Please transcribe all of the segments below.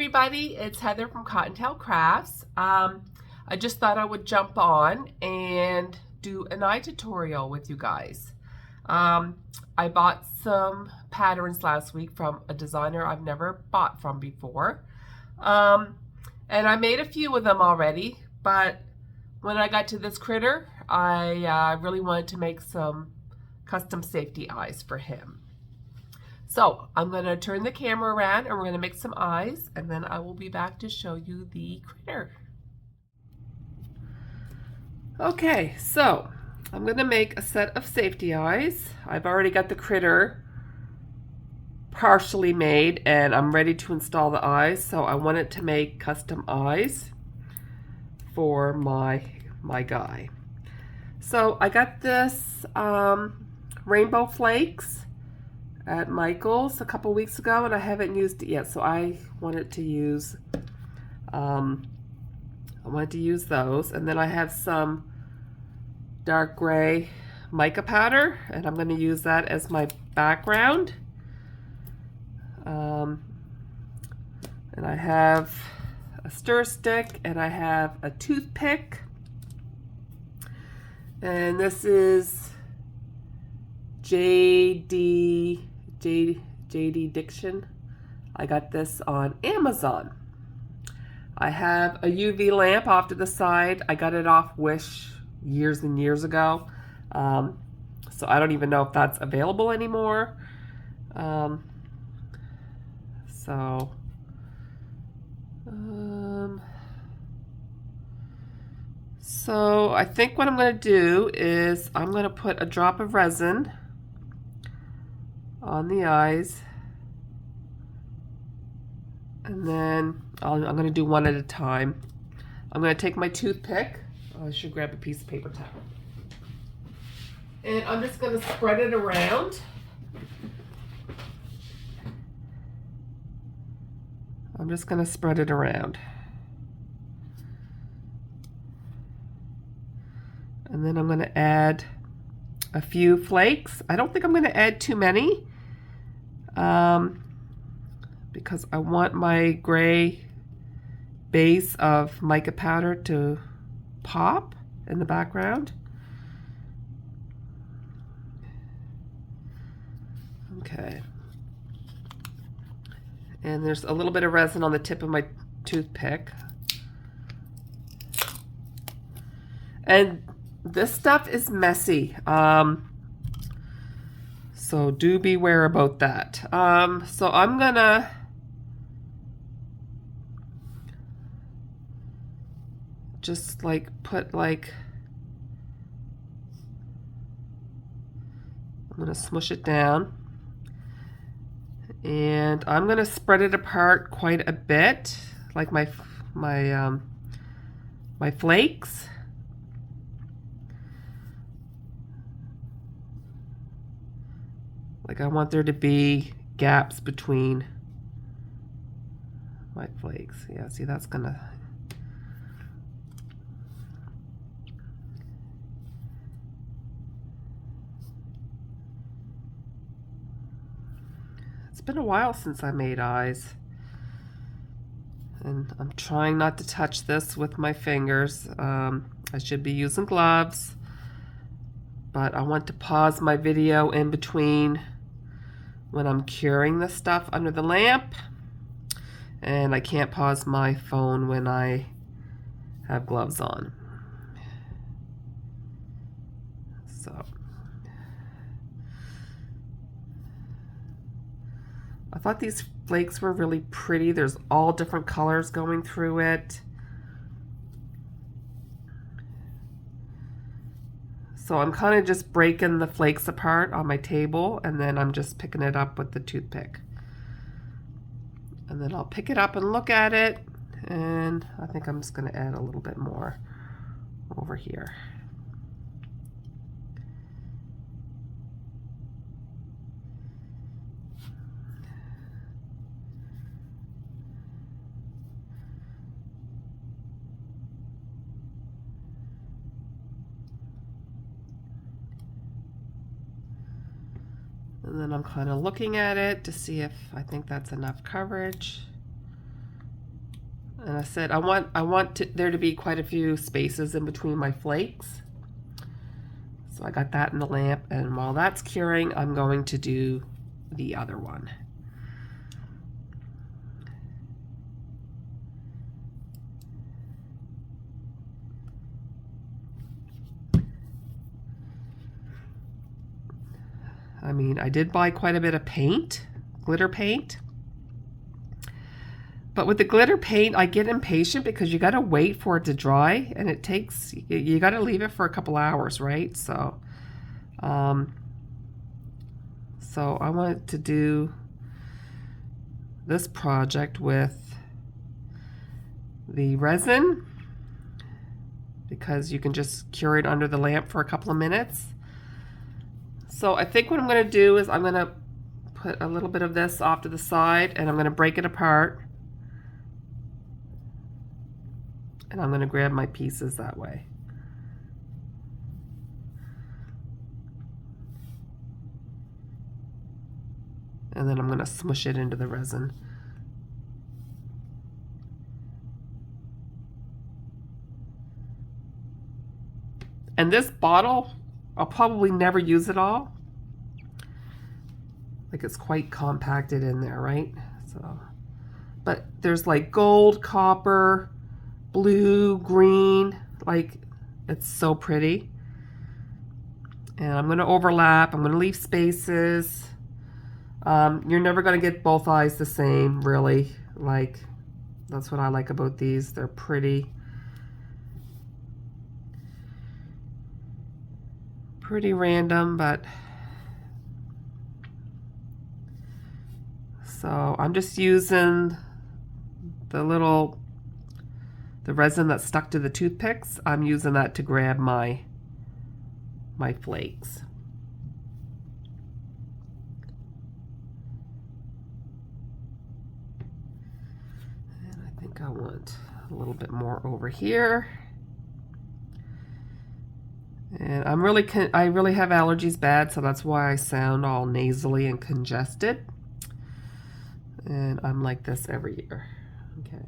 everybody, it's Heather from Cottontail Crafts. I just thought I would jump on and do an eye tutorial with you guys. I bought some patterns last week from a designer I've never bought from before. And I made a few of them already, but when I got to this critter, I really wanted to make some custom safety eyes for him. So I'm going to turn the camera around and we're going to make some eyes, and then I will be back to show you the critter. Okay, so I'm going to make a set of safety eyes. I've already got the critter partially made and I'm ready to install the eyes, so I wanted to make custom eyes for my guy. So I got this rainbow flakes at Michael's a couple weeks ago, and I haven't used it yet, so I wanted to use those. And then I have some dark gray mica powder, and I'm going to use that as my background. And I have a stir stick and I have a toothpick, and this is JD Diction. I got this on Amazon. I have a UV lamp off to the side. I got it off Wish years and years ago. So I don't even know if that's available anymore. So I think what I'm going to do is I'm going to put a drop of resin on the eyes, and then I'm going to do one at a time. I'm going to take my toothpick. I should grab a piece of paper towel, and I'm just going to spread it around. I'm just going to spread it around. And then I'm going to add a few flakes. I don't think I'm going to add too many because I want my gray base of mica powder to pop in the background. Okay. And there's a little bit of resin on the tip of my toothpick. And this stuff is messy, so do beware about that. So I'm gonna just put I'm gonna smush it down, and I'm gonna spread it apart quite a bit, like my flakes. Like I want there to be gaps between my flakes. Yeah, see, that's gonna... It's been a while since I made eyes. And I'm trying not to touch this with my fingers. I should be using gloves. But I want to pause my video in between when I'm curing the stuff under the lamp, and I can't pause my phone when I have gloves on. So I thought these flakes were really pretty. There's all different colors going through it. So I'm kind of just breaking the flakes apart on my table, and then I'm just picking it up with the toothpick. And then I'll pick it up and look at it, and I think I'm just going to add a little bit more over here. And then I'm kind of looking at it to see if I think that's enough coverage. I said I want there to be quite a few spaces in between my flakes. So I got that in the lamp, and while that's curing, I'm going to do the other one. I mean, I did buy quite a bit of paint, glitter paint. But with the glitter paint, I get impatient because you got to wait for it to dry, and it takes, you got to leave it for a couple hours, right? So, so I wanted to do this project with the resin because you can just cure it under the lamp for a couple of minutes. So I think what I'm going to do is I'm going to put a little bit of this off to the side, and I'm going to break it apart. And I'm going to grab my pieces that way. And then I'm going to smush it into the resin. And this bottle, I'll probably never use it all. Like, it's quite compacted in there, right? So, but there's like gold, copper, blue, green, like, it's so pretty. And I'm going to overlap. I'm going to leave spaces. You're never going to get both eyes the same, really. Like, that's what I like about these. They're pretty. Pretty random, but so I'm just using the resin that's stuck to the toothpicks. I'm using that to grab my flakes. And I think I want a little bit more over here. And I really have allergies bad, so that's why I sound all nasally and congested. And I'm like this every year. Okay.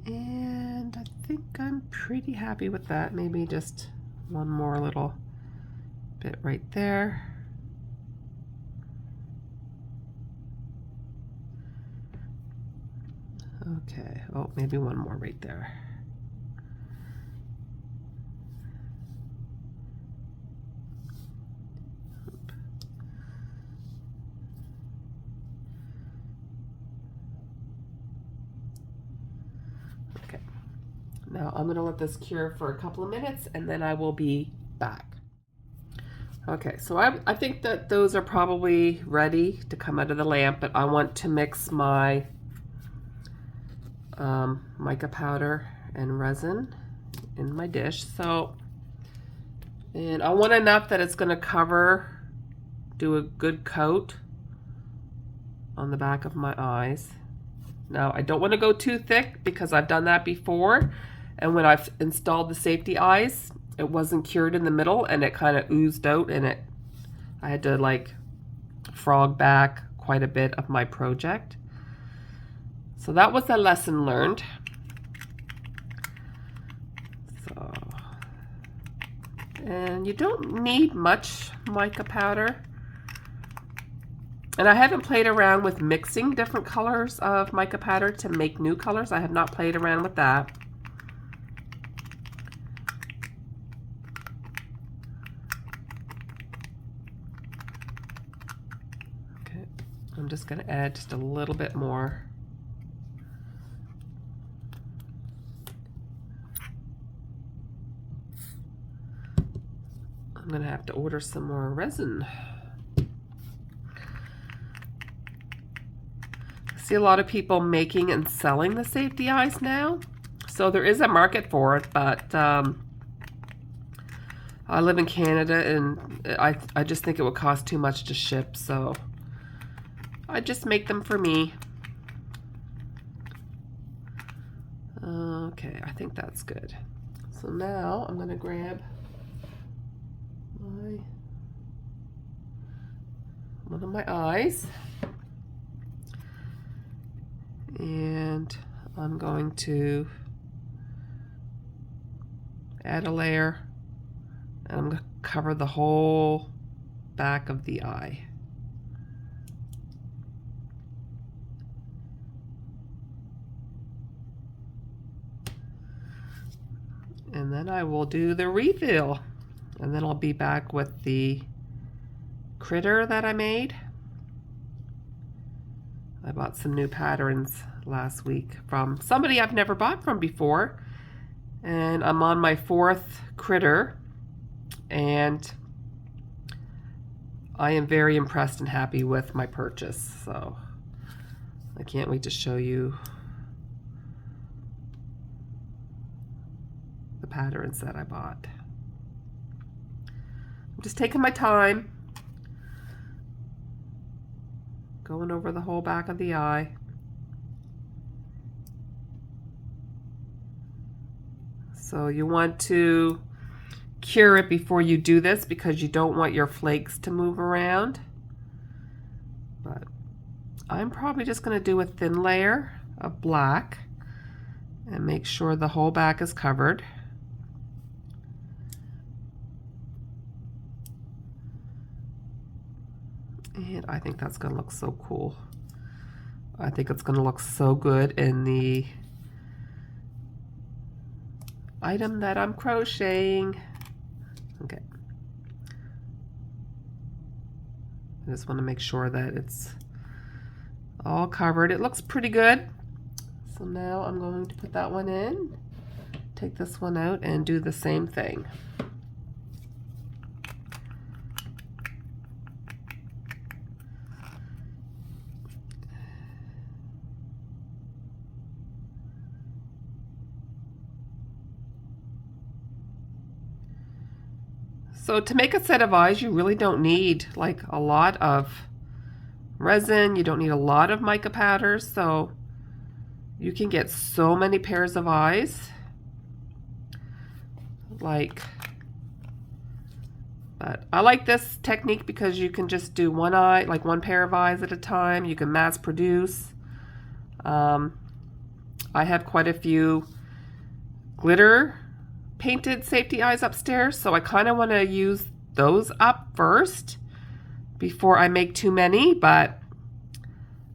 And I think I'm pretty happy with that. Maybe just one more little bit right there. Okay, oh, maybe one more right there. Okay, now I'm gonna let this cure for a couple of minutes, and then I will be back. Okay, so I think that those are probably ready to come out of the lamp, but I want to mix my mica powder and resin in my dish. So, and I want enough that it's going to do a good coat on the back of my eyes. Now, I don't want to go too thick because I've done that before, and when I've installed the safety eyes, it wasn't cured in the middle, and it kind of oozed out, and I had to like frog back quite a bit of my project. So that was a lesson learned. So, and you don't need much mica powder. And I haven't played around with mixing different colors of mica powder to make new colors. I have not played around with that. Okay, I'm just going to add just a little bit more. I'm gonna have to order some more resin. I see a lot of people making and selling the safety eyes now. So there is a market for it, but I live in Canada, and I just think it would cost too much to ship, so I just make them for me. Okay, I think that's good. So now I'm gonna grab one of my eyes. And I'm going to add a layer, and I'm going to cover the whole back of the eye. And then I will do the refill, and then I'll be back with the critter that I made. I bought some new patterns last week from somebody I've never bought from before, and I'm on my 4th critter, and I am very impressed and happy with my purchase, so I can't wait to show you the patterns that I bought. I'm just taking my time, going over the whole back of the eye. So you want to cure it before you do this because you don't want your flakes to move around. But I'm probably just going to do a thin layer of black and make sure the whole back is covered. And I think that's going to look so cool. I think it's going to look so good in the item that I'm crocheting. Okay. I just want to make sure that it's all covered. It looks pretty good. So now I'm going to put that one in, take this one out, and do the same thing. So to make a set of eyes, you really don't need like a lot of resin. You don't need a lot of mica powders. So you can get so many pairs of eyes. But I like this technique because you can just do one eye, like one pair of eyes at a time. You can mass produce. I have quite a few glitter painted safety eyes upstairs, so I kind of want to use those up first before I make too many. But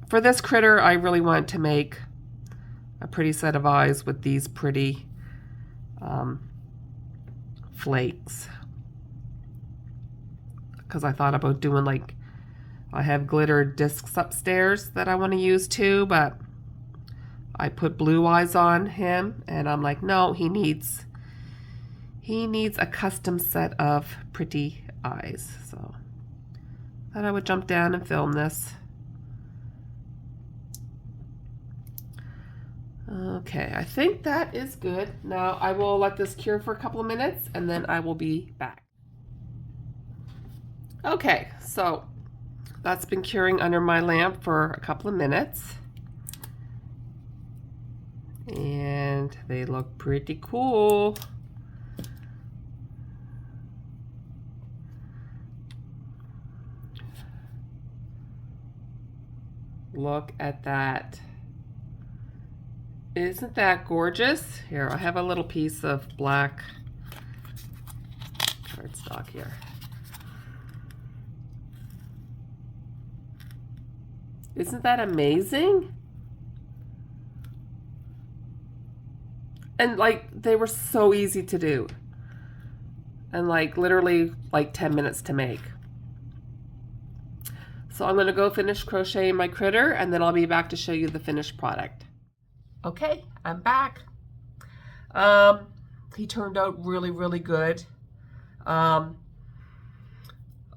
for this critter, I really want to make a pretty set of eyes with these pretty flakes, because I thought about doing, like, I have glitter discs upstairs that I want to use too, but I put blue eyes on him and I'm like, no, he needs a custom set of pretty eyes. So I thought I would jump down and film this. Okay, I think that is good. Now I will let this cure for a couple of minutes and then I will be back. Okay, so that's been curing under my lamp for a couple of minutes. And they look pretty cool. Look at that. Isn't that gorgeous? Here, I have a little piece of black cardstock here. Isn't that amazing? And like, they were so easy to do. And like literally like 10 minutes to make. So I'm gonna go finish crocheting my critter and then I'll be back to show you the finished product. Okay, I'm back. He turned out really, really good. I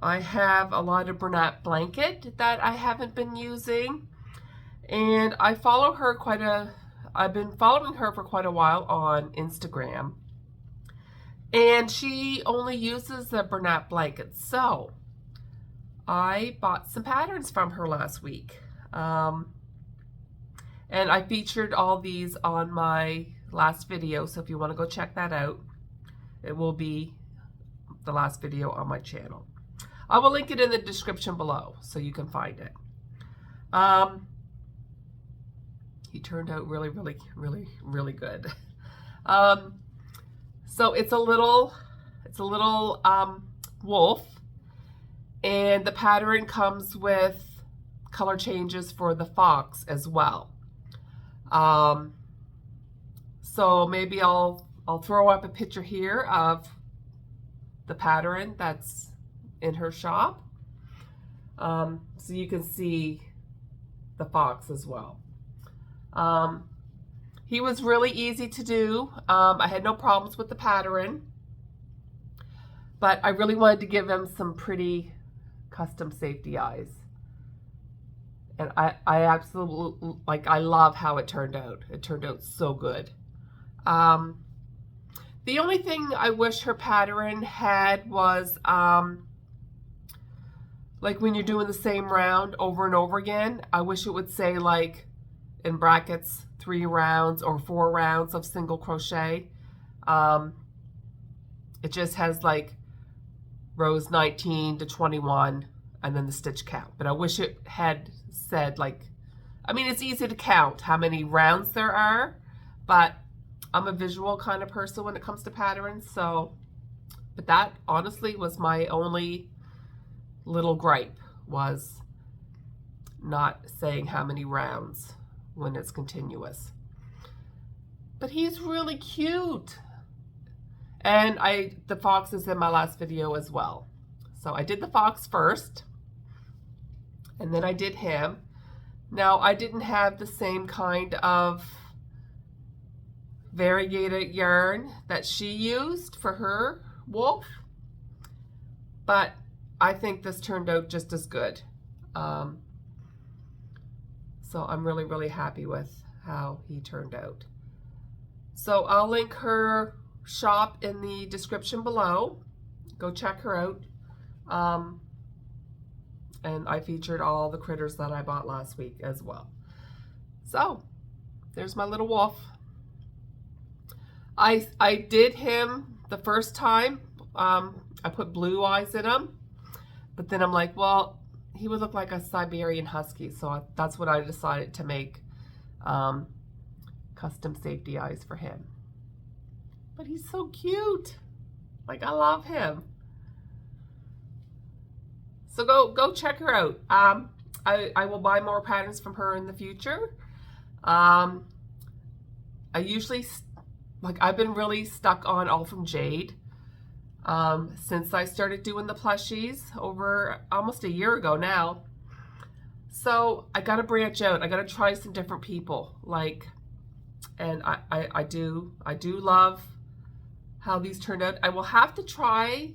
have a lot of Bernat blanket that I haven't been using, and I follow her I've been following her for quite a while on Instagram, and she only uses the Bernat blanket. So I bought some patterns from her last week. And I featured all these on my last video, so if you want to go check that out, it will be the last video on my channel. I will link it in the description below so you can find it. He turned out really, really, really, really good. So it's a little wolf, and the pattern comes with color changes for the fox as well. So maybe I'll throw up a picture here of the pattern that's in her shop, so you can see the fox as well. He was really easy to do. I had no problems with the pattern, but I really wanted to give him some pretty custom safety eyes. And I absolutely, like, I love how it turned out. It turned out so good. The only thing I wish her pattern had was, like when you're doing the same round over and over again, I wish it would say, like, in brackets, 3 rounds or 4 rounds of single crochet. It just has like rows 19 to 21 and then the stitch count. But I wish it had said, like, I mean, it's easy to count how many rounds there are, but I'm a visual kind of person when it comes to patterns. So, but that honestly was my only little gripe, was not saying how many rounds when it's continuous. But he's really cute. And the fox is in my last video as well. So I did the fox first, and then I did him. Now, I didn't have the same kind of variegated yarn that she used for her wolf, but I think this turned out just as good. So I'm really, really happy with how he turned out. So I'll link her shop in the description below. Go check her out. And I featured all the critters that I bought last week as well. So there's my little wolf. I did him the first time. I put blue eyes in him, but then I'm like, well, he would look like a Siberian Husky, so that's what I decided to make custom safety eyes for him. But he's so cute. Like, I love him. So go check her out. I will buy more patterns from her in the future. I usually, like, I've been really stuck on All From Jade since I started doing the plushies over almost a year ago now. So I gotta branch out. I gotta try some different people. Like, and I do love how these turned out. I will have to try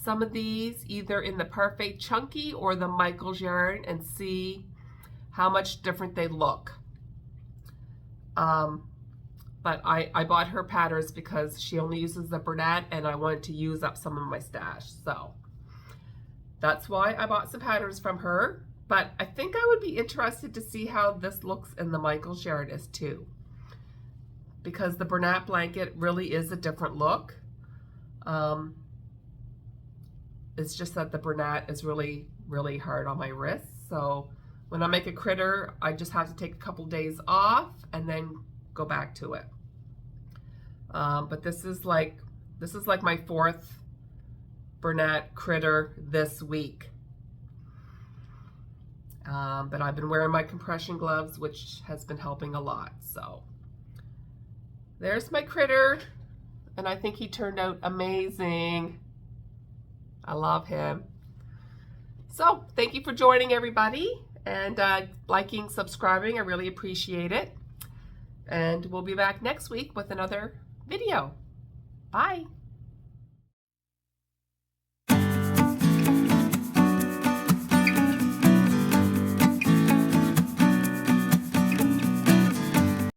some of these either in the Parfait Chunky or the Michael's yarn and see how much different they look. But I bought her patterns because she only uses the Bernat, and I wanted to use up some of my stash. So that's why I bought some patterns from her. But I think I would be interested to see how this looks in the Michael's yarn as too, because the Bernat blanket really is a different look. It's just that the Bernat is really, really hard on my wrists. So when I make a critter, I just have to take a couple days off and then go back to it. But this is like my 4th Bernat critter this week. But I've been wearing my compression gloves, which has been helping a lot. So there's my critter, and I think he turned out amazing. I love him. So thank you for joining, everybody, and liking, subscribing. I really appreciate it. And we'll be back next week with another video. Bye.